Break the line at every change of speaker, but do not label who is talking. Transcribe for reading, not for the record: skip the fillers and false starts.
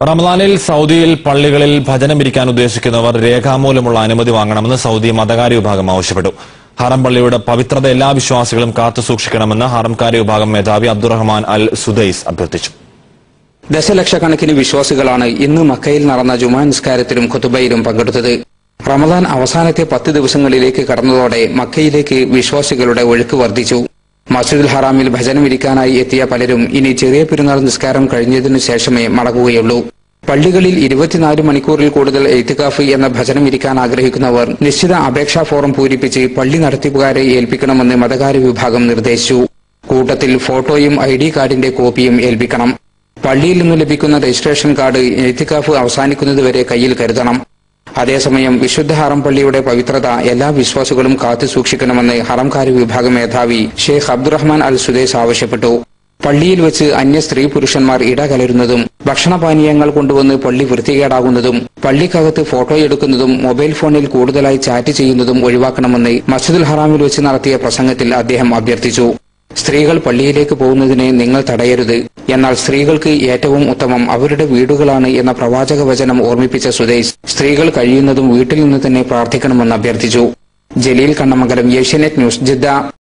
റമദാനിൽ സൗദിയിൽ പള്ളികളിൽ ഭജനമിരിക്കാൻ ഉദ്ദേശിക്കുന്നവർ രേഖാമൂലമുള്ള അനുമതി വാങ്ങണമെന്ന് സൗദി മതകാര്യ വിഭാഗം ആവശ്യപ്പെട്ടു. ഹറം പള്ളിയുടെ പവിത്രത എല്ലാ വിശ്വാസികളും കാത്തുസൂക്ഷിക്കണമെന്ന് ഹറംകാര്യ വിഭാഗം മേധാവി അബ്ദുറഹ്മാൻ അൽ സുദൈസ് അഭ്യർത്ഥിച്ചു.
ദശലക്ഷക്കണക്കിന് വിശ്വാസികളാണ് ഇന്ന് മക്കയിൽ നടന്ന ജുമാ നിസ്കാരത്തിലും ഖുതുബയിലും പങ്കെടുത്തത്. റമദാൻ അവസാനത്തെ 10 ദിവസങ്ങളിലേക്ക് കടന്നതോടെ മക്കയിലേക്ക് വിശ്വാസികളുടെ ഒഴുക്ക് വർദ്ധിച്ചു. മസ്ജിദുൽ ഹറാമിൽ ഭജനമിരിക്കാനായി എത്തിയ പലരും ഇനി ചെറിയ പെരുന്നാൾ നിസ്കാരം കഴിഞ്ഞതിനു ശേഷമേ മടങ്ങുകയുള്ളൂ. പള്ളികളിൽ 24 മണിക്കൂറിൽ കൂടുതൽ എയ്തികാഫ് എന്ന ഭജനമിരിക്കാൻ ആഗ്രഹിക്കുന്നവർ നിശ്ചിത അപേക്ഷാ ഫോറം പൂരിപ്പിച്ച് പള്ളി നടത്തിപ്പുകാരെ ഏൽപ്പിക്കണമെന്ന് മതകാര്യ വിഭാഗം നിർദ്ദേശിച്ചു. കൂട്ടത്തിൽ ഫോട്ടോയും ID കാർഡിന്റെ കോപ്പിയും ഏൽപ്പിക്കണം. പള്ളിയിൽ നിന്ന് ലഭിക്കുന്ന രജിസ്ട്രേഷൻ കാർഡ് എയ്തികാഫ് അവസാനിക്കുന്നതുവരെ കയ്യിൽ കരുതണം. അതേസമയം വിശുദ്ധ ഹറം പള്ളിയുടെ പവിത്രത എല്ലാ വിശ്വാസികളും കാത്തുസൂക്ഷിക്കണമെന്ന് ഹറംകാര്യ വിഭാഗം മേധാവി ഷെയ്ഖ് അബ്ദുറഹ്മാൻ അൽ സുദൈസ് ആവശ്യപ്പെട്ടു. പള്ളിയിൽ വെച്ച് അന്യ സ്ത്രീ പുരുഷന്മാർ ഇടകലരുന്നതും ഭക്ഷണപാനീയങ്ങൾ കൊണ്ടുവന്ന് പള്ളി വൃത്തികേടാകുന്നതും പള്ളിക്കകത്ത് ഫോട്ടോയെടുക്കുന്നതും മൊബൈൽ ഫോണിൽ കൂടുതലായി ചാറ്റ് ചെയ്യുന്നതും ഒഴിവാക്കണമെന്ന് മസ്ജിദുൽ ഹറാമിൽ വെച്ച് നടത്തിയ പ്രസംഗത്തിൽ അദ്ദേഹം അഭ്യർത്ഥിച്ചു. സ്ത്രീകൾ പള്ളിയിലേക്ക് പോകുന്നതിനെ നിങ്ങൾ തടയരുത്, എന്നാൽ സ്ത്രീകൾക്ക് ഏറ്റവും ഉത്തമം അവരുടെ വീടുകളാണ് എന്ന പ്രവാചക വചനം ഓർമ്മിപ്പിച്ച സുദൈസ് സ്ത്രീകൾ കഴിയുന്നതും വീട്ടിൽ നിന്ന് തന്നെ പ്രാർത്ഥിക്കണമെന്ന് അഭ്യർത്ഥിച്ചു. Jaleel Kannamangalam, Asianet news, Jeddah.